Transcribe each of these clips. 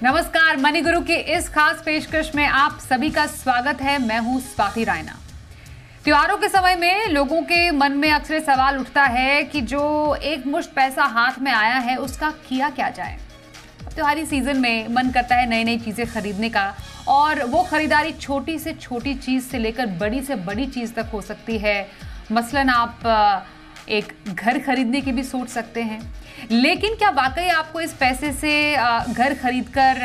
नमस्कार, मनी गुरु की इस खास पेशकश में आप सभी का स्वागत है। मैं हूं स्वाति रायना। त्योहारों के समय में लोगों के मन में अक्सर सवाल उठता है कि जो एक मुश्त पैसा हाथ में आया है उसका किया क्या जाए। त्योहारी सीजन में मन करता है नई नई चीजें खरीदने का, और वो खरीदारी छोटी से छोटी चीज से लेकर बड़ी से बड़ी चीज तक हो सकती है। मसलन आप एक घर खरीदने की भी सोच सकते हैं, लेकिन क्या वाकई आपको इस पैसे से घर खरीदकर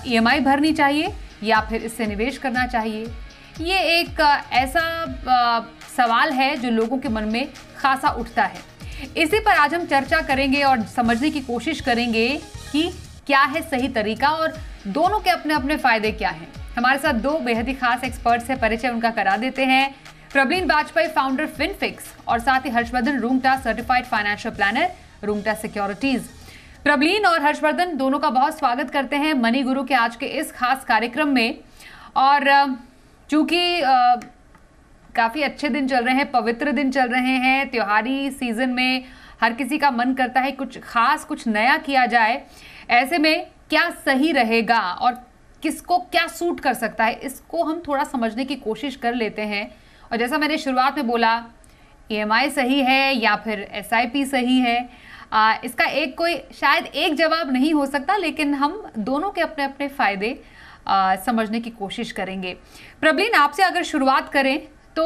ईएमआई भरनी चाहिए या फिर इससे निवेश करना चाहिए? ये एक ऐसा सवाल है जो लोगों के मन में खासा उठता है। इसी पर आज हम चर्चा करेंगे और समझने की कोशिश करेंगे कि क्या है सही तरीका और दोनों के अपने अपने फायदे क्या हैं। हमारे साथ दो बेहद ही खास एक्सपर्ट्स हैं, परिचय उनका करा देते हैं। प्रवीण वाजपेयी, फाउंडर फिनफिक्स, और साथ ही Harshvardhan Rungta, certified financial planner, Rungta securities. Praveen और हर्षवर्धन दोनों का बहुत स्वागत करते हैं मनी गुरु के आज के इस खास कार्यक्रम में। और चूंकि काफी अच्छे दिन चल रहे हैं, पवित्र दिन चल रहे हैं, त्योहारी सीजन में हर किसी का मन करता है कुछ खास, कुछ नया किया जाए। ऐसे में क्या सही रहेगा और किसको क्या सूट कर सकता है, इसको हम थोड़ा समझने की कोशिश कर लेते हैं। और जैसा मैंने शुरुआत में बोला, ईएमआई सही है या फिर एसआईपी सही है, इसका एक कोई शायद एक जवाब नहीं हो सकता, लेकिन हम दोनों के अपने अपने फायदे समझने की कोशिश करेंगे। प्रवीण, आपसे अगर शुरुआत करें तो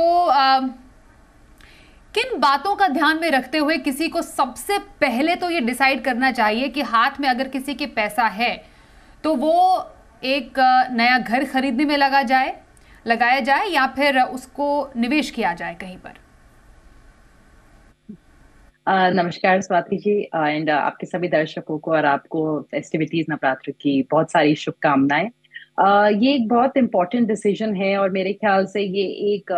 किन बातों का ध्यान में रखते हुए किसी को सबसे पहले तो ये डिसाइड करना चाहिए कि हाथ में अगर किसी के पैसा है तो वो एक नया घर खरीदने में लगाया जाए या फिर उसको निवेश किया जाए कहीं पर? नमस्कार स्वाति जी, एंड आपके सभी दर्शकों को और आपको फेस्टिविटीज नवरात्र की बहुत सारी शुभकामनाएं। ये एक बहुत इम्पोर्टेंट डिसीजन है और मेरे ख्याल से ये एक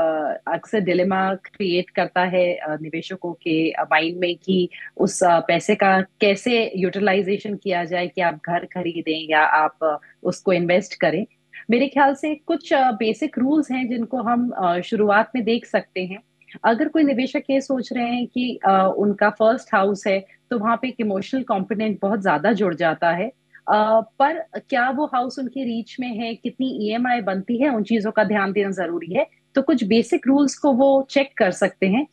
अक्सर डिलेमा क्रिएट करता है निवेशकों के माइंड में कि उस पैसे का कैसे यूटिलाइजेशन किया जाए, कि आप घर खरीदें या आप उसको इन्वेस्ट करें। मेरे ख्याल से कुछ बेसिक रूल्स हैं जिनको हम शुरुआत में देख सकते हैं। अगर कोई निवेशक ये सोच रहे हैं कि उनका फर्स्ट हाउस है, तो वहां पे एक इमोशनल कंपोनेंट बहुत ज्यादा जुड़ जाता है। पर क्या वो हाउस उनके रीच में है, कितनी ईएमआई बनती है, उन चीजों का ध्यान देना जरूरी है। तो कुछ बेसिक रूल्स को वो चेक कर सकते हैं।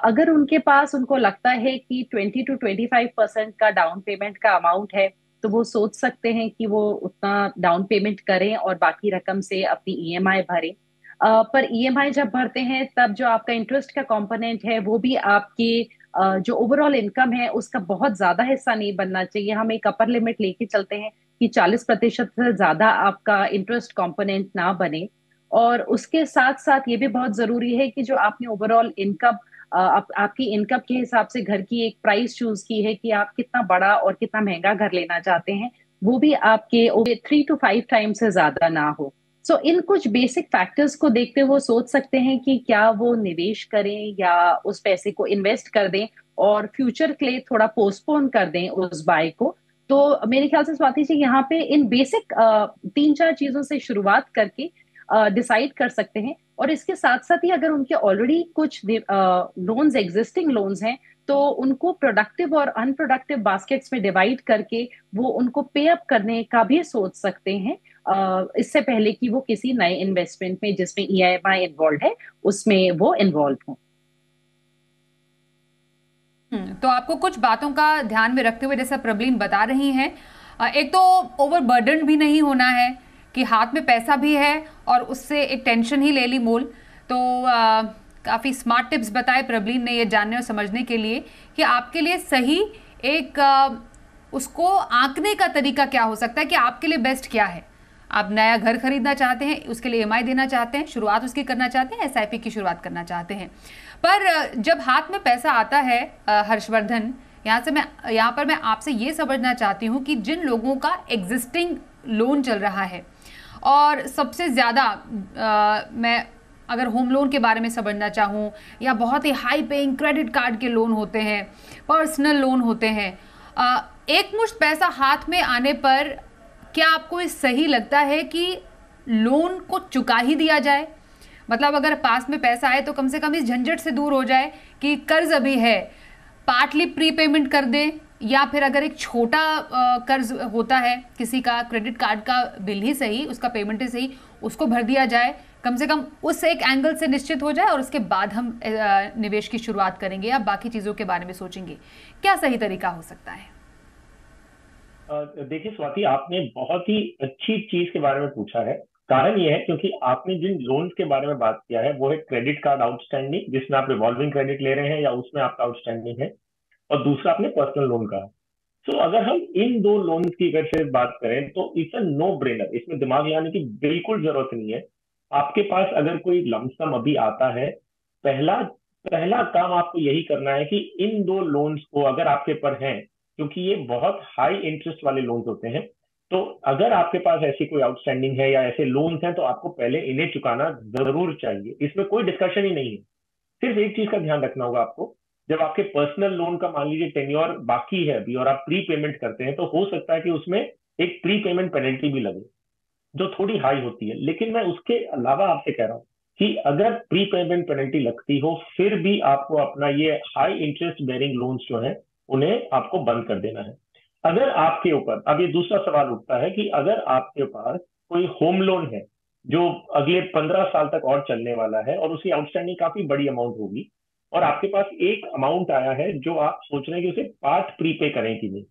अगर उनके पास, उनको लगता है कि 20 to 25% का डाउन पेमेंट का अमाउंट है, तो वो सोच सकते हैं कि वो उतना डाउन पेमेंट करें और बाकी रकम से अपनी ईएमआई भरें। पर ईएमआई जब भरते हैं तब जो आपका इंटरेस्ट का कंपोनेंट है वो भी आपके जो ओवरऑल इनकम है उसका बहुत ज्यादा हिस्सा नहीं बनना चाहिए। हम एक अपर लिमिट लेके चलते हैं कि 40% से ज्यादा आपका इंटरेस्ट कंपोनेंट ना बने। और उसके साथ साथ ये भी बहुत जरूरी है कि जो आपने ओवरऑल इनकम, आपकी इनकम के हिसाब से घर की एक प्राइस चूज की है कि आप कितना बड़ा और कितना महंगा घर लेना चाहते हैं, वो भी आपके 3 to 5 टाइम से ज्यादा ना हो। सो इन कुछ बेसिक फैक्टर्स को देखते हुए सोच सकते हैं कि क्या वो निवेश करें या उस पैसे को इन्वेस्ट कर दें और फ्यूचर के लिए थोड़ा पोस्टपोन कर दें उस बाय को। तो मेरे ख्याल से स्वाति जी यहाँ पे इन बेसिक 3-4 चीजों से शुरुआत करके डिसाइड कर सकते हैं। और इसके साथ साथ ही अगर उनके ऑलरेडी कुछ लोन्स, एग्जिस्टिंग लोन्स हैं, तो उनको प्रोडक्टिव और अनप्रोडक्टिव बास्केट्स में डिवाइड करके वो उनको पे अप करने का भी सोच सकते हैं, इससे पहले कि वो किसी नए इन्वेस्टमेंट में जिसमें ईएमआई इन्वॉल्व है उसमें वो इन्वॉल्व हो। तो आपको कुछ बातों का ध्यान में रखते हुए, जैसा प्रवीण बता रही हैं, एक तो ओवरबर्डन भी नहीं होना है कि हाथ में पैसा भी है और उससे एक टेंशन ही ले ली मोल। तो काफ़ी स्मार्ट टिप्स बताए प्रवीण ने ये जानने और समझने के लिए कि आपके लिए सही एक उसको आंकने का तरीका क्या हो सकता है कि आपके लिए बेस्ट क्या है। आप नया घर खरीदना चाहते हैं, उसके लिए ईएमआई देना चाहते हैं, शुरुआत उसकी करना चाहते हैं, एसआईपी की शुरुआत करना चाहते हैं। पर जब हाथ में पैसा आता है, हर्षवर्धन, यहाँ पर मैं आपसे ये समझना चाहती हूँ कि जिन लोगों का एग्जिस्टिंग लोन चल रहा है, और सबसे ज़्यादा मैं अगर होम लोन के बारे में समझना चाहूँ, या बहुत ही हाई पेइंग क्रेडिट कार्ड के लोन होते हैं, पर्सनल लोन होते हैं, एक मुश्त पैसा हाथ में आने पर क्या आपको ये सही लगता है कि लोन को चुका ही दिया जाए? मतलब अगर पास में पैसा आए तो कम से कम इस झंझट से दूर हो जाए कि कर्ज अभी है, पार्टली प्री पेमेंट कर दें, या फिर अगर एक छोटा कर्ज होता है किसी का, क्रेडिट कार्ड का बिल ही सही, उसका पेमेंट ही सही, उसको भर दिया जाए, कम से कम उस एक एंगल से निश्चित हो जाए और उसके बाद हम निवेश की शुरुआत करेंगे या बाकी चीजों के बारे में सोचेंगे। क्या सही तरीका हो सकता है? देखिए स्वाति, आपने बहुत ही अच्छी चीज के बारे में पूछा है। कारण ये है क्योंकि आपने जिन लोन्स के बारे में बात किया है वो है क्रेडिट कार्ड आउटस्टैंडिंग, जिसमें आप रिवॉल्विंग क्रेडिट ले रहे हैं या उसमें आपका आउटस्टैंडिंग है, और दूसरा आपने पर्सनल लोन का। तो अगर हम इन दो लोन्स की अगर से बात करें तो इट्स अ नो ब्रेनर, इसमें दिमाग लगाने की बिल्कुल जरूरत नहीं है। आपके पास अगर कोई लमसम अभी आता है, पहला पहला काम आपको यही करना है कि इन दो लोन्स को अगर आपके पर हैं, क्योंकि ये बहुत हाई इंटरेस्ट वाले लोन्स होते हैं, तो अगर आपके पास ऐसी कोई आउटस्टैंडिंग है या ऐसे लोन्स हैं तो आपको पहले इन्हें चुकाना जरूर चाहिए। इसमें कोई डिस्कशन ही नहीं है। सिर्फ एक चीज का ध्यान रखना होगा आपको, जब आपके पर्सनल लोन का मान लीजिए टेन्योर बाकी है अभी और आप प्री पेमेंट करते हैं, तो हो सकता है कि उसमें एक प्री पेमेंट पेनल्टी भी लगे जो थोड़ी हाई होती है। लेकिन मैं उसके अलावा आपसे कह रहा हूँ कि अगर प्री पेमेंट पेनल्टी लगती हो फिर भी आपको अपना ये हाई इंटरेस्ट बेरिंग लोन्स जो है उन्हें आपको बंद कर देना है। अगर आपके ऊपर, अब ये दूसरा सवाल उठता है कि अगर आपके पास कोई होम लोन है जो अगले 15 साल तक और चलने वाला है और उसकी आउटस्टैंडिंग काफी बड़ी अमाउंट होगी, और आपके पास एक अमाउंट आया है जो आप सोच रहे हैं कि उसे पार्ट प्रीपे करें कि नहीं,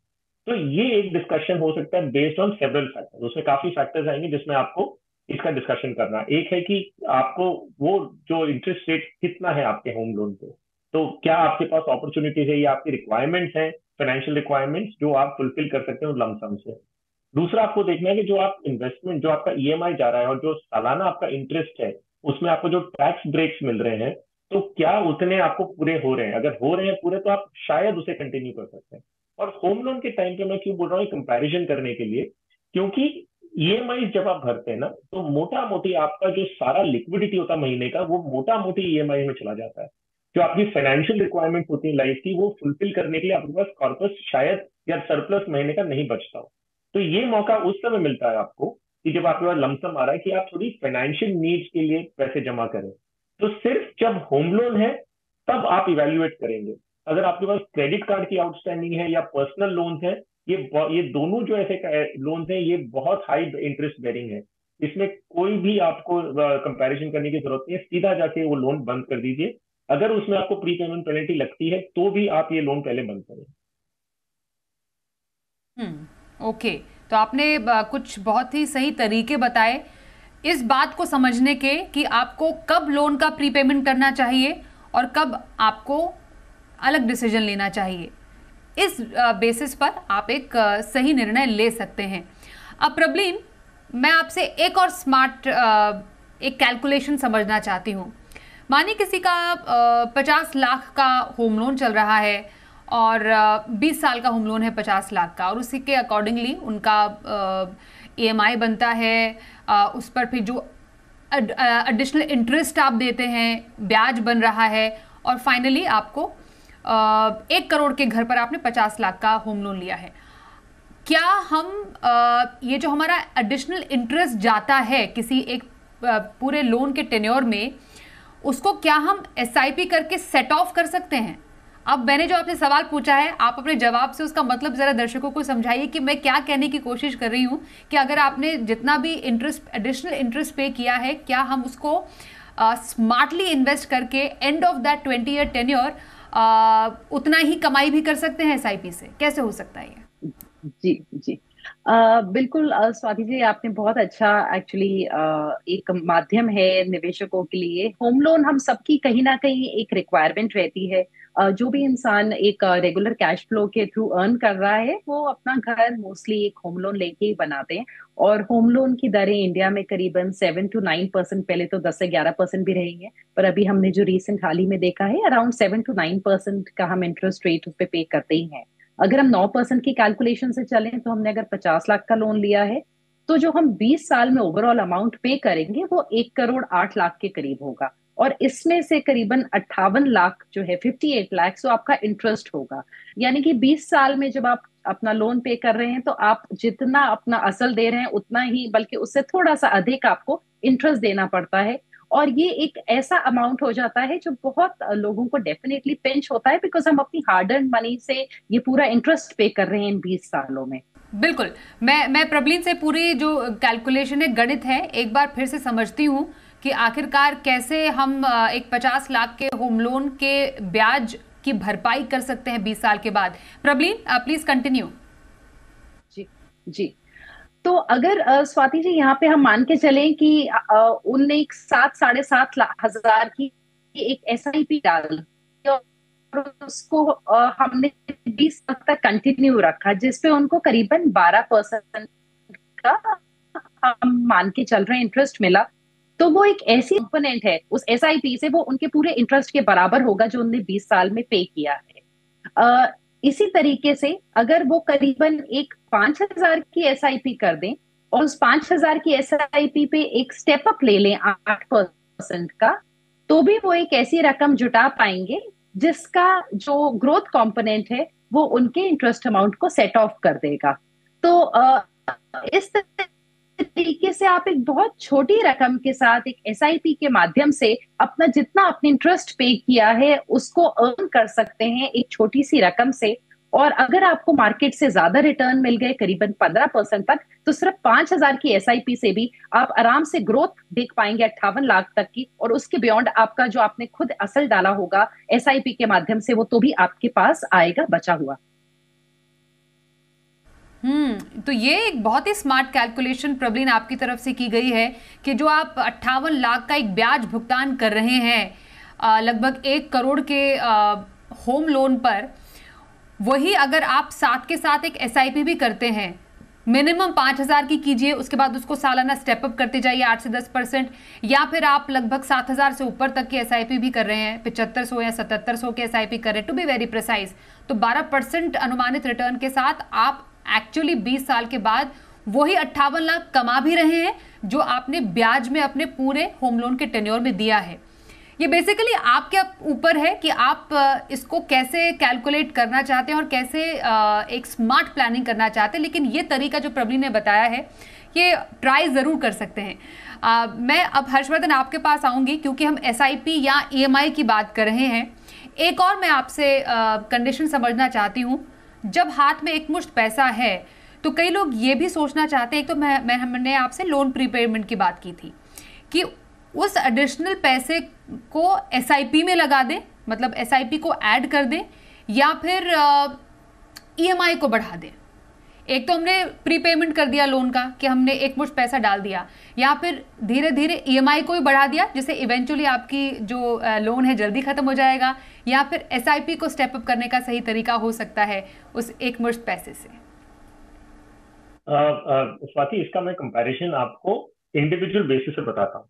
तो ये एक डिस्कशन हो सकता है बेस्ड ऑन सेवरल फैक्टर्स। उसमें काफी फैक्टर्स आएंगे जिसमें आपको इसका डिस्कशन करना है। एक है कि आपको वो जो इंटरेस्ट रेट कितना है आपके होम लोन पे, तो क्या आपके पास अपॉर्चुनिटीज है या आपकी रिक्वायरमेंट्स हैं, फाइनेंशियल रिक्वायरमेंट्स जो आप फुलफिल कर सकते हैं लमसम से। दूसरा आपको देखना है कि जो आप इन्वेस्टमेंट, जो आपका ईएमआई जा रहा है और जो सालाना आपका इंटरेस्ट है, उसमें आपको जो टैक्स ब्रेक्स मिल रहे हैं, तो क्या उतने आपको पूरे हो रहे हैं। अगर हो रहे हैं पूरे तो आप शायद उसे कंटिन्यू कर सकते हैं। और होम लोन के टाइम पे मैं क्यों बोल रहा हूँ कंपैरिजन करने के लिए, क्योंकि ईएमआई जब आप भरते हैं ना तो मोटा मोटी आपका जो सारा लिक्विडिटी होता है महीने का, वो मोटा मोटी ईएमआई में चला जाता है। जो आपकी फाइनेंशियल रिक्वायरमेंट होती है लाइफ की, वो फुलफिल करने के लिए आपके पास कॉर्पस शायद या सरप्लस महीने का नहीं बचता हो। तो ये मौका उस समय मिलता है आपको कि जब आपके पास लमसम आ रहा है कि आप थोड़ी फाइनेंशियल नीड्स के लिए पैसे जमा करें। तो सिर्फ जब होम लोन है तब आप इवेल्युएट करेंगे। अगर आपके पास क्रेडिट कार्ड की आउटस्टैंडिंग है या पर्सनल लोन्स है, ये दोनों जो ऐसे लोन्स हैं ये बहुत हाई इंटरेस्ट बेरिंग है। इसमें कोई भी आपको कंपैरिजन करने की जरूरत नहीं है, सीधा जाके वो लोन बंद कर दीजिए। अगर उसमें आपको प्री पेमेंट पेनल्टी लगती है तो भी आप ये लोन पहले बंद करें। ओके, तो आपने कुछ बहुत ही सही तरीके बताए इस बात को समझने के कि आपको कब लोन का प्रीपेमेंट करना चाहिए और कब आपको अलग डिसीजन लेना चाहिए। इस बेसिस पर आप एक सही निर्णय ले सकते हैं। अब प्रबलीन, मैं आपसे एक और स्मार्ट एक कैलकुलेशन समझना चाहती हूँ। मानिए किसी का 50 लाख का होम लोन चल रहा है और 20 साल का होम लोन है 50 लाख का, और उसी के अकॉर्डिंगली उनका ईएमआई बनता है, उस पर फिर जो एडिशनल इंटरेस्ट आप देते हैं, ब्याज बन रहा है, और फाइनली आपको 1 करोड़ के घर पर आपने 50 लाख का होम लोन लिया है। क्या हम ये जो हमारा एडिशनल इंटरेस्ट जाता है किसी एक पूरे लोन के टेन्योर में, उसको क्या हम एसआईपी करके सेट ऑफ कर सकते हैं? अब मैंने जो आपसे सवाल पूछा है, आप अपने जवाब से उसका मतलब जरा दर्शकों को समझाइए कि मैं क्या कहने की कोशिश कर रही हूँ कि अगर आपने जितना भी इंटरेस्ट, एडिशनल इंटरेस्ट पे किया है, क्या हम उसको स्मार्टली इन्वेस्ट करके end of that 20 year tenure उतना ही कमाई भी कर सकते हैं एसआईपी से? कैसे हो सकता है ये? जी जी, बिल्कुल स्वाति जी, आपने बहुत अच्छा एक्चुअली एक माध्यम है निवेशकों के लिए। होम लोन हम सबकी कहीं ना कहीं एक रिक्वायरमेंट रहती है। जो भी इंसान एक रेगुलर कैश फ्लो के थ्रू अर्न कर रहा है वो अपना घर मोस्टली एक होम लोन लेके ही बनाते हैं। और होम लोन की दरें इंडिया में करीबन 7 to 9%, पहले तो 10 से 11% भी रही है, पर अभी हमने जो रिसेंट हाल ही में देखा है अराउंड 7 to 9% का हम इंटरेस्ट रेट उस पर पे करते ही हैं। अगर हम 9% की कैलकुलेशन से चलें तो हमने अगर 50 लाख का लोन लिया है तो जो हम 20 साल में ओवरऑल अमाउंट पे करेंगे वो 1 करोड़ 8 लाख के करीब होगा। और इसमें से करीबन 58 लाख जो है 58 लाख तो आपका इंटरेस्ट होगा। यानी कि 20 साल में जब आप अपना लोन पे कर रहे हैं तो आप जितना अपना असल दे रहे हैं उतना ही, बल्कि उससे थोड़ा सा अधिक आपको इंटरेस्ट देना पड़ता है। और ये एक ऐसा अमाउंट हो जाता है जो बहुत लोगों को डेफिनेटली पिंच होता है, बिकॉज हम अपनी हार्ड अर्न मनी से ये पूरा इंटरेस्ट पे कर रहे हैं इन 20 सालों में। बिल्कुल। मैं प्रबलीन से पूरी जो कैलकुलेशन है, गणित है, एक बार फिर से समझती हूँ कि आखिरकार कैसे हम एक 50 लाख के होम लोन के ब्याज की भरपाई कर सकते हैं 20 साल के बाद। Prableen, please continue. जी जी। तो अगर स्वाति जी यहाँ पे हम मान के चलें कि उनने एक 7-7.5 हजार की एक SIP डाल और उसको हमने 20 साल तक कंटिन्यू रखा, जिसपे उनको करीबन 12% का हम मान के चल रहे हैं इंटरेस्ट मिला। तो वो एक ऐसी कंपोनेंट है उस SIP से, वो उनके पूरे इंटरेस्ट के बराबर होगा जो उनने 20 साल में पे किया है। इसी तरीके से अगर वो करीबन एक 5,000 की SIP कर दें और उस 5,000 की SIP पे एक स्टेप अप ले लें 8% का, तो भी वो एक ऐसी रकम जुटा पाएंगे जिसका जो ग्रोथ कंपोनेंट है वो उनके इंटरेस्ट अमाउंट को सेट ऑफ कर देगा। तो इस तरीके से आप एक बहुत छोटी रकम के साथ एक SIP के माध्यम से अपना जितना आपने इंटरेस्ट पे किया है उसको अर्न कर सकते हैं एक छोटी सी रकम से। और अगर आपको मार्केट से ज्यादा रिटर्न मिल गए करीबन 15% तक, तो सिर्फ 5,000 की SIP से भी आप आराम से ग्रोथ देख पाएंगे 58 लाख तक की। और उसके बियॉन्ड आपका जो आपने खुद असल डाला होगा SIP के माध्यम से, वो तो भी आपके पास आएगा बचा हुआ। तो ये एक बहुत ही स्मार्ट कैलकुलेशन प्रबलीन आपकी तरफ से की गई है कि जो आप 58 लाख का एक ब्याज भुगतान कर रहे हैं लगभग 1 करोड़ के होम लोन पर, वही अगर आप साथ के साथ एक SIP भी करते हैं, मिनिमम 5,000 की कीजिए, उसके बाद उसको सालाना स्टेप अप करते जाइए 8 से 10%, या फिर आप लगभग 7,000 से ऊपर तक की SIP भी कर रहे हैं, 7500 या 7700 के SIP कर रहे हैं, टू बी वेरी प्रिसाइज, तो 12% अनुमानित रिटर्न के साथ आप एक्चुअली 20 साल के बाद वही 58 लाख कमा भी रहे हैं जो आपने ब्याज में अपने पूरे होम लोन के टेन्योर में दिया है। ये बेसिकली आपके ऊपर है कि आप इसको कैसे कैलकुलेट करना चाहते हैं और कैसे एक स्मार्ट प्लानिंग करना चाहते हैं, लेकिन ये तरीका जो प्रबलीन ने बताया है ये ट्राई ज़रूर कर सकते हैं। मैं अब हर्षवर्धन आपके पास आऊँगी क्योंकि हम SIP या EMI की बात कर रहे हैं। एक और मैं आपसे कंडीशन समझना चाहती हूँ। जब हाथ में एक मुश्त पैसा है तो कई लोग ये भी सोचना चाहते हैं, एक तो हमने आपसे लोन प्रीपेमेंट की बात की थी कि उस एडिशनल पैसे को SIP में लगा दें, मतलब SIP को ऐड कर दें, या फिर EMI को बढ़ा दें। एक तो हमने प्रीपेमेंट कर दिया लोन का कि हमने एक मुश्त पैसा डाल दिया, या फिर धीरे धीरे EMI को भी बढ़ा दिया जिससे इवेंचुअली आपकी जो लोन है जल्दी खत्म हो जाएगा, या फिर SIP को स्टेप अप करने का सही तरीका हो सकता है उस एक मुश्त पैसे से। स्वाति, इसका मैं कंपैरिजन आपको इंडिविजुअल बेसिस पे बताता हूँ।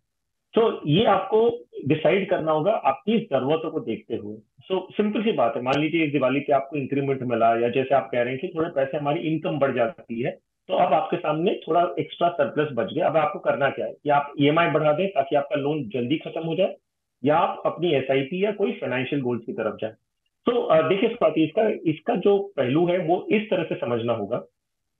तो ये आपको डिसाइड करना होगा आपकी जरूरतों को देखते हुए। सिंपल सी बात है, मान लीजिए इस दिवाली पे आपको इंक्रीमेंट मिला, या जैसे आप कह रहे हैं कि थोड़े पैसे हमारी इनकम बढ़ जाती है, तो अब आपके सामने थोड़ा एक्स्ट्रा सरप्लस बच गया। अब आपको करना क्या है कि आप EMI बढ़ा दें ताकि आपका लोन जल्दी खत्म हो जाए, या आप अपनी SIP या कोई फाइनेंशियल गोल्स की तरफ जाए। तो देखिए स्वाति, इसका जो पहलू है वो इस तरह से समझना होगा।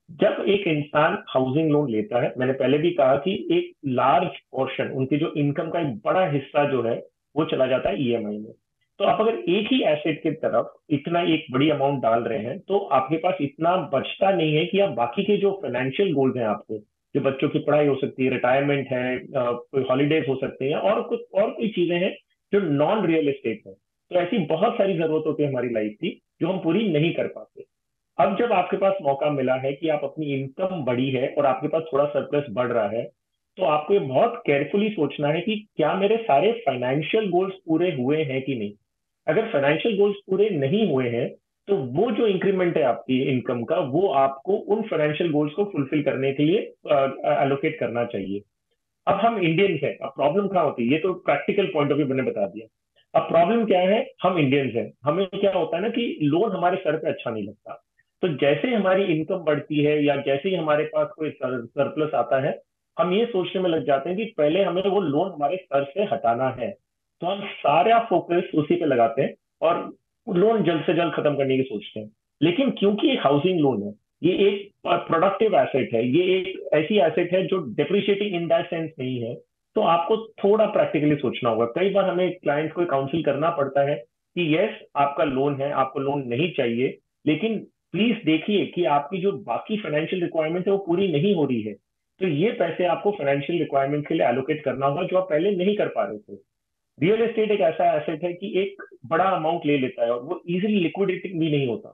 जब एक इंसान हाउसिंग लोन लेता है, मैंने पहले भी कहा कि एक लार्ज पोर्शन, उनकी जो इनकम का एक बड़ा हिस्सा जो है वो चला जाता है EMI में। तो आप अगर एक ही एसेट की तरफ इतना एक बड़ी अमाउंट डाल रहे हैं तो आपके पास इतना बचता नहीं है कि आप बाकी के जो फाइनेंशियल गोल्स हैं आपके, जो बच्चों की पढ़ाई हो सकती है, रिटायरमेंट है, कोई हॉलीडेज हो सकते हैं, और कुछ और कोई चीजें हैं जो नॉन रियल एस्टेट है। तो ऐसी बहुत सारी जरूरत होती है हमारी लाइफ की जो हम पूरी नहीं कर पाते। अब जब आपके पास मौका मिला है कि आप अपनी इनकम बढ़ी है और आपके पास थोड़ा सरप्लस बढ़ रहा है, तो आपको ये बहुत केयरफुली सोचना है कि क्या मेरे सारे फाइनेंशियल गोल्स पूरे हुए हैं कि नहीं। अगर फाइनेंशियल गोल्स पूरे नहीं हुए हैं तो वो जो इंक्रीमेंट है आपकी इनकम का, वो आपको उन फाइनेंशियल गोल्स को फुलफिल करने के लिए एलोकेट करना चाहिए। अब हम इंडियंस हैं, अब प्रॉब्लम क्या होती है, ये तो प्रैक्टिकल पॉइंट ऑफ व्यू मैंने बता दिया। अब प्रॉब्लम क्या है, हम इंडियंस हैं, हमें क्या होता है ना कि लोन हमारे सर पे अच्छा नहीं लगता। तो जैसे हमारी इनकम बढ़ती है या जैसे ही हमारे पास कोई सरप्लस आता है, हम ये सोचने में लग जाते हैं कि पहले हमें वो लोन हमारे सर से हटाना है। तो हम सारा फोकस उसी पे लगाते हैं और लोन जल्द से जल्द खत्म करने की सोचते हैं। लेकिन क्योंकि एक हाउसिंग लोन है, ये एक प्रोडक्टिव एसेट है, ये एक ऐसी एसेट है जो डिप्रिशिएटिंग इन दैट सेंस नहीं है तो आपको थोड़ा प्रैक्टिकली सोचना होगा। कई बार हमें क्लाइंट को काउंसिल करना पड़ता है कि यस आपका लोन है, आपको लोन नहीं चाहिए, लेकिन प्लीज देखिए कि आपकी जो बाकी फाइनेंशियल रिक्वायरमेंट है वो पूरी नहीं हो रही है, तो ये पैसे आपको फाइनेंशियल रिक्वायरमेंट के लिए एलोकेट करना होगा जो आप पहले नहीं कर पा रहे थे। रियल एस्टेट एक ऐसा एसेट है कि एक बड़ा अमाउंट ले लेता है और वो इजीली लिक्विडेटिंग भी नहीं होता,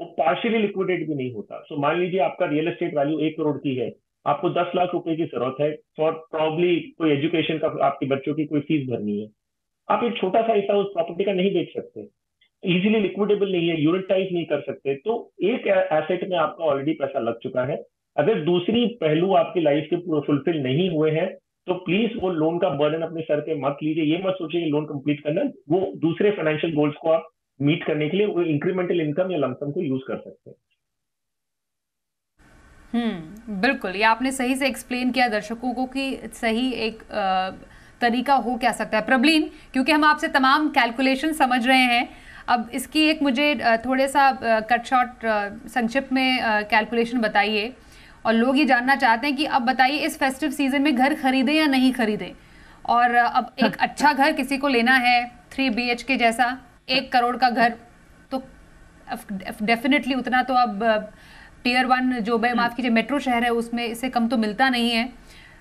वो पार्शियली लिक्विडेट भी नहीं होता। सो मान लीजिए आपका रियल एस्टेट वैल्यू 1 करोड़ की है, आपको 10 लाख रुपए की जरूरत है फॉर प्रॉब्ली कोई एजुकेशन का, आपके बच्चों की कोई फीस भरनी है। आप एक छोटा सा हिस्सा उस प्रॉपर्टी का नहीं बेच सकते, इजीली लिक्विडेबल नहीं है, यूनिटाइज नहीं कर सकते, तो एक एसेट में आपका ऑलरेडी पैसा लग चुका है। अगर दूसरी पहलू आपकी लाइफ के फुलफिल नहीं हुए हैं तो प्लीज वो लोन का बर्डन अपने सर पे मत लीजिए। ये मत सोचिए कि लोन कंप्लीट करना, वो दूसरे फाइनेंशियल गोल्स को आप मीट करने के लिए वो इंक्रीमेंटल इनकम या लमसम को यूज कर सकते हैं। बिल्कुल, ये आपने सही से एक्सप्लेन किया दर्शकों को कि सही एक तरीका हो क्या सकता है। प्रबलीन, क्योंकि हम आपसे तमाम कैलकुलेशन समझ रहे हैं, अब इसकी एक मुझे थोड़े सा कट शॉर्ट संक्षिप्त में कैलकुलेशन बताइए। और लोग ये जानना चाहते हैं कि अब बताइए इस फेस्टिव सीजन में घर खरीदें या नहीं खरीदें। और अब एक अच्छा घर किसी को लेना है 3 BHK जैसा 1 करोड़ का घर, तो डेफिनेटली उतना तो अब टियर 1 जो माफ कीजिए मेट्रो शहर है उसमें इससे कम तो मिलता नहीं है।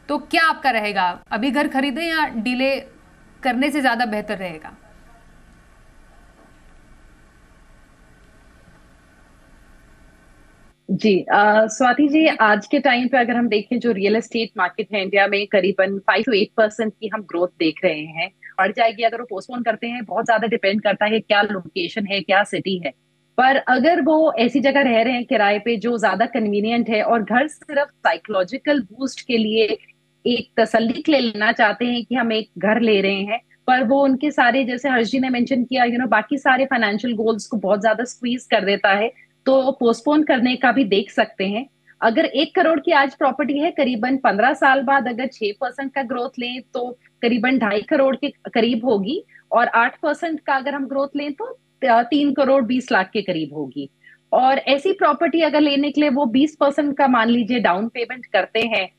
तो क्या आपका रहेगा, अभी घर खरीदें या डिले करने से ज्यादा बेहतर रहेगा? जी स्वाति जी, आज के टाइम पे अगर हम देखें जो रियल एस्टेट मार्केट है इंडिया में करीबन 5 to 8% की हम ग्रोथ देख रहे हैं। बढ़ जाएगी अगर वो पोस्टपोन करते हैं, बहुत ज्यादा डिपेंड करता है क्या लोकेशन है, क्या सिटी है। पर अगर वो ऐसी जगह रह रहे हैं किराए पे जो ज्यादा कन्वीनियंट है और घर सिर्फ साइकोलॉजिकल बूस्ट के लिए एक तसल्ली के लिए लेना चाहते हैं कि हम एक घर ले रहे हैं, पर वो उनके सारे जैसे हर्ष जी ने मेंशन किया बाकी सारे फाइनेंशियल गोल्स को बहुत ज्यादा स्क्वीज कर देता है, तो पोस्टपोन करने का भी देख सकते हैं। अगर 1 करोड़ की आज प्रॉपर्टी है, करीबन 15 साल बाद अगर 6% का ग्रोथ लें तो करीबन 2.5 करोड़ के करीब होगी, और 8% का अगर हम ग्रोथ लें तो 3 करोड़ 20 लाख के करीब होगी। और ऐसी प्रॉपर्टी अगर लेने के लिए वो 20% का मान लीजिए डाउन पेमेंट करते हैं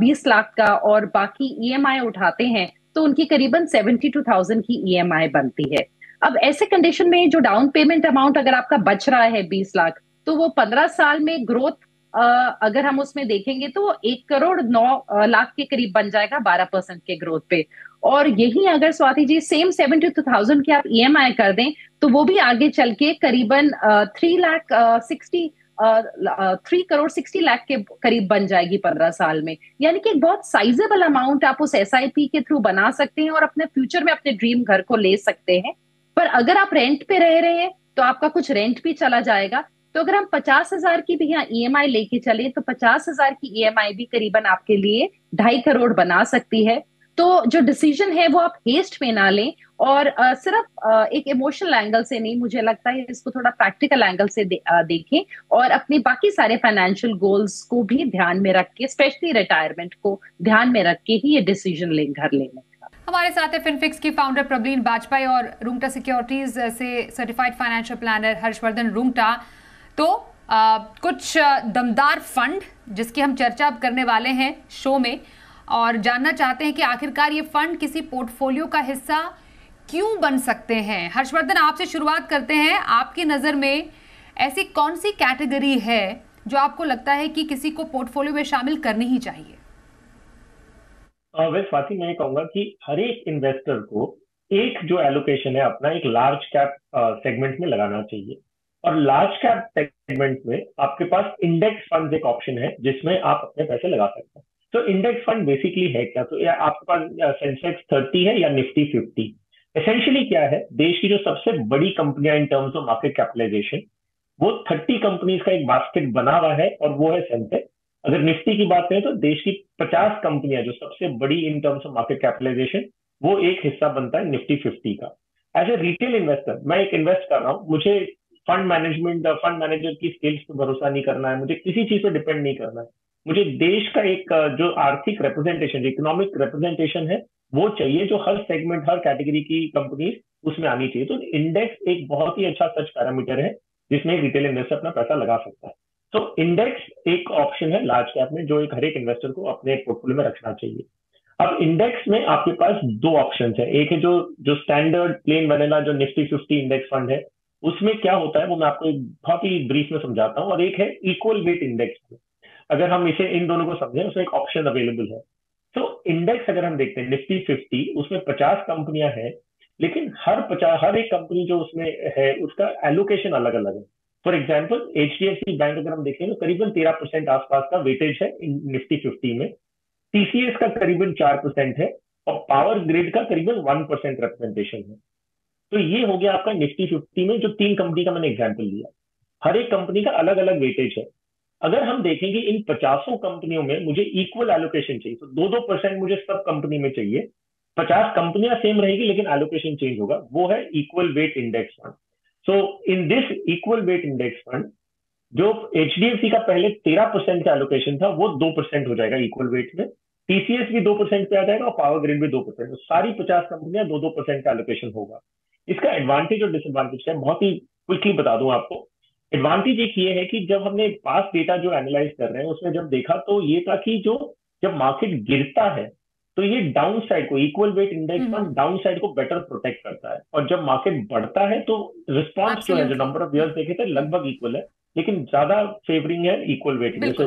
20 लाख का, और बाकी ईएमआई उठाते हैं, तो उनकी करीबन 72,000 की ईएमआई बनती है। अब ऐसे कंडीशन में जो डाउन पेमेंट अमाउंट अगर आपका बच रहा है 20 लाख, तो वो 15 साल में ग्रोथ अगर हम उसमें देखेंगे तो 1 करोड़ 9 लाख के करीब बन जाएगा 12% के ग्रोथ पे। और यही अगर स्वाति जी सेम 72,000 की आप ईएमआई कर दें, तो वो भी आगे चल के करीबन 3 करोड़ 60 लाख के करीब बन जाएगी 15 साल में। यानी कि एक बहुत साइजेबल अमाउंट आप उस एसआईपी के थ्रू बना सकते हैं और अपने फ्यूचर में अपने ड्रीम घर को ले सकते हैं। पर अगर आप रेंट पे रह रहे हैं तो आपका कुछ रेंट भी चला जाएगा। तो अगर हम 50,000 की भी यहाँ ईएमआई लेके चले तो 50,000 की ईएमआई भी करीबन आपके लिए 2.5 करोड़ बना सकती है। तो जो डिसीजन है वो आप हेस्ट में ना लें, और सिर्फ एक इमोशनल एंगल से नहीं, मुझे लगता है इसको थोड़ा प्रैक्टिकल एंगल से देखें, और अपने बाकी सारे फाइनेंशियल गोल्स को भी ध्यान में रख के, स्पेशली रिटायरमेंट को ध्यान में रख के ही ये डिसीजन लें घर लेने का। हमारे साथ है फिनफिक्स की फाउंडर प्रबलीन बाजपेयी और रूंगटा सिक्योरिटीज से certified financial planner Harshvardhan Rungta. तो कुछ दमदार फंड जिसकी हम चर्चा अब करने वाले हैं शो में, और जानना चाहते हैं कि आखिरकार ये फंड किसी पोर्टफोलियो का हिस्सा क्यों बन सकते हैं। हर्षवर्धन, आपसे शुरुआत करते हैं। आपकी नज़र में ऐसी कौन सी कैटेगरी है जो आपको लगता है कि किसी को पोर्टफोलियो में शामिल करनी ही चाहिए? वैसे स्वाति, मैं कहूंगा कि हर एक इन्वेस्टर को एक जो एलोकेशन है अपना एक लार्ज कैप सेगमेंट में लगाना चाहिए। और लार्ज कैप सेगमेंट में आपके पास इंडेक्स फंड एक ऑप्शन है जिसमें आप अपने पैसे लगा सकते हैं। तो इंडेक्स फंड बेसिकली है क्या? तो या आपके पास सेंसेक्स 30 है या निफ्टी 50। एसेंशियली क्या है, देश की जो सबसे बड़ी कंपनियां in terms of market capitalization, वो 30 कंपनीज का एक बास्केट बना हुआ है और वो है सेंसेक्स। अगर निफ्टी की बात करें तो देश की 50 कंपनियां जो सबसे बड़ी in terms of market capitalization, वो एक हिस्सा बनता है निफ्टी 50 का। एज ए रिटेल इन्वेस्टर मैं एक इन्वेस्ट कर रहा हूँ, मुझे फंड मैनेजर की स्किल्स पर भरोसा नहीं करना है, मुझे किसी चीज पर डिपेंड नहीं करना है, मुझे देश का एक जो आर्थिक रिप्रेजेंटेशन, इकोनॉमिक रिप्रेजेंटेशन है वो चाहिए, जो हर सेगमेंट, हर कैटेगरी की कंपनी उसमें आनी चाहिए। तो इंडेक्स एक बहुत ही अच्छा सच पैरामीटर है जिसमें रिटेल इन्वेस्टर अपना पैसा लगा सकता है। तो इंडेक्स एक ऑप्शन है लार्ज कैप में जो एक हर एक इन्वेस्टर को अपने पोर्टफोलियो में रखना चाहिए। अब इंडेक्स में आपके पास दो ऑप्शन है। एक है जो जो स्टैंडर्ड प्लेन वैनिला जो निफ्टी 50 इंडेक्स फंड है, उसमें क्या होता है वो मैं आपको एक बहुत ही ब्रीफ में समझाता हूँ। और एक है इक्वल वेट इंडेक्स। अगर हम इसे इन दोनों को समझें, उसमें एक ऑप्शन अवेलेबल है। तो इंडेक्स अगर हम देखते हैं निफ्टी 50, उसमें 50 कंपनियां हैं, लेकिन हर एक कंपनी जो उसमें है उसका एलोकेशन अलग अलग है। फॉर एग्जाम्पल HDFC बैंक अगर हम देखें तो करीबन 13% आसपास का वेटेज है निफ्टी 50 में। TCS का करीबन 4% है, और पावर ग्रिड का करीबन 1% रिप्रेजेंटेशन है। तो ये हो गया आपका निफ्टी 50 में जो 3 कंपनी का मैंने एग्जाम्पल लिया। हर एक कंपनी का अलग अलग वेटेज है। अगर हम देखेंगे इन 50 कंपनियों में मुझे इक्वल एलोकेशन चाहिए, तो 2-2% मुझे सब कंपनी में चाहिए। 50 कंपनियां सेम रहेगी लेकिन एलोकेशन चेंज होगा, वो है equal weight index fund. So in this equal weight index fund, जो HDFC का पहले 13% का एलोकेशन था वो 2% हो जाएगा इक्वल वेट में। TCS भी 2% पे आ जाएगा और पावर ग्रिड भी 2%। तो सारी 50 कंपनियां 2-2% का एलोकेशन होगा। इसका एडवांटेज और डिसएडवांटेज है, बहुत ही क्विकली बता दूं आपको। एडवांटेज एक ये है कि जब हमने पास डेटा जो एनालाइज कर रहे हैं उसमें जब देखा तो ये था कि जो जब मार्केट गिरता है तो ये डाउन साइड को, equal weight index fund down side को बेटर प्रोटेक्ट करता है, और जब मार्केट बढ़ता है तो रिस्पॉन्स जो है, जो नंबर ऑफ ईयर्स देखे थे लगभग इक्वल है, लेकिन ज्यादा फेवरिंग है equal weight index.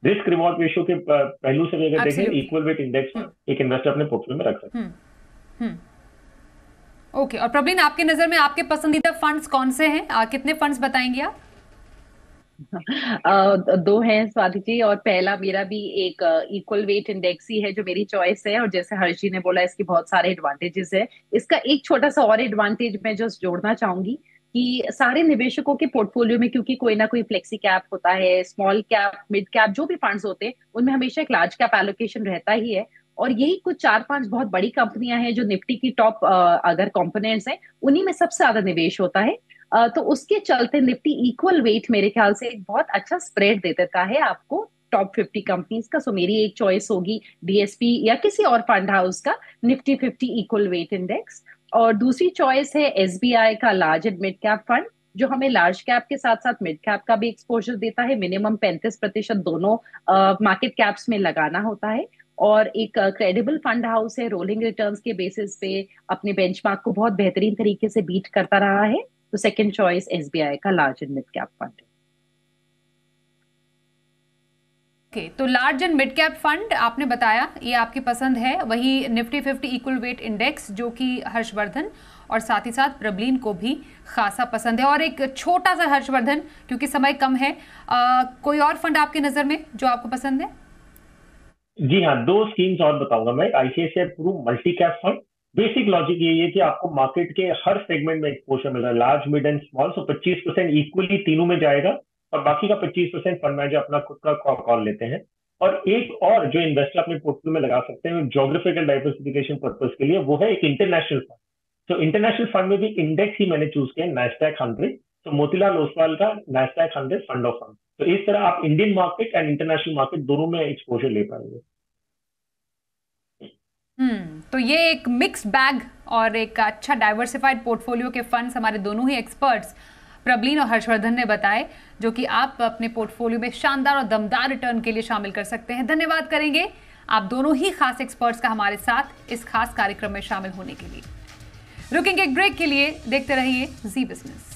Risk reward ratio के पहलू से भी अगर देखें, इक्वल वेट इंडेक्स एक इन्वेस्टर अपने पोर्टफोलियो में रख सकते हैं। ओके, और प्रवीण आपकी नजर में आपके पसंदीदा फंड्स कौन से हैं? कितने फंड्स बताएंगे आप? दो हैं स्वाति जी, और पहला मेरा भी एक इक्वल वेट इंडेक्स ही है जो मेरी चॉइस है। और जैसे हर्ष जी ने बोला इसके बहुत सारे एडवांटेजेस है। इसका एक छोटा सा और एडवांटेज मैं जो जोड़ना चाहूंगी कि सारे निवेशकों के पोर्टफोलियो में क्योंकि कोई ना कोई फ्लेक्सी कैप होता है, स्मॉल कैप, मिड कैप, जो भी फंड्स होते हैं उनमें हमेशा एक लार्ज कैप एलोकेशन रहता ही है। और यही कुछ 4-5 बहुत बड़ी कंपनियां हैं जो निफ्टी की टॉप अगर कंपोनेंट्स हैं उन्हीं में सबसे ज्यादा निवेश होता है। तो उसके चलते निफ्टी इक्वल वेट मेरे ख्याल से एक बहुत अच्छा स्प्रेड दे देता है आपको टॉप 50 कंपनीज का। सो मेरी एक चॉइस होगी DSP या किसी और फंड हाउस का निफ्टी 50 इक्वल वेट इंडेक्स। और दूसरी चॉइस है SBI का large and mid cap fund, जो हमें लार्ज कैप के साथ साथ मिड कैप का भी एक्सपोजर देता है। मिनिमम 35% दोनों मार्केट कैप्स में लगाना होता है। और एक क्रेडिबल फंड हाउस है, रोलिंग रिटर्न्स के बेसिस पे अपने बेंचमार्क को बहुत बेहतरीन तरीके से बीट करता रहा है। तो सेकंड चॉइस SBI का large and mid cap fund. Okay, तो large and mid cap fund आपने बताया, ये आपकी पसंद है। वही निफ्टी 50 इक्वल वेट इंडेक्स जो कि हर्षवर्धन और साथ ही साथ प्रबलीन को भी खासा पसंद है। और एक छोटा सा हर्षवर्धन, क्योंकि समय कम है, कोई और फंड आपकी नजर में जो आपको पसंद है? जी हाँ, 2 स्कीम्स और बताऊंगा मैं। ICICI Pru multi cap fund. Basic logic ये है कि आपको मार्केट के हर सेगमेंट में एक्सपोजर मिल रहा है, large, mid and small. So 25% equally तीनों में जाएगा, और बाकी का 25% फंड मैनेजर अपना खुद का कॉल लेते हैं। और एक और जो इन्वेस्टर अपने पोर्टफोलियो में लगा सकते हैं ज्योग्राफिकल डाइवर्सिफिकेशन पर्पज के लिए, वो है एक इंटरनेशनल फंड। तो इंटरनेशनल फंड में भी इंडेक्स ही मैंने चूज किया, NASDAQ 100। तो मोतीलाल ओसवाल का NASDAQ 100 फंड ऑफ फंड। तो इस तरह आप Indian market and international market दोनों में एक्सपोजर ले पाएंगे। तो ये एक मिक्स बैग और एक अच्छा डाइवर्सिफाइड पोर्टफोलियो के फंड्स हमारे दोनों ही एक्सपर्ट्स प्रबलीन और हर्षवर्धन ने बताए, जो कि आप अपने पोर्टफोलियो में शानदार और दमदार रिटर्न के लिए शामिल कर सकते हैं। धन्यवाद करेंगे आप दोनों ही खास एक्सपर्ट्स का हमारे साथ इस खास कार्यक्रम में शामिल होने के लिए। रुकेंगे एक ब्रेक के लिए, देखते रहिए जी बिजनेस।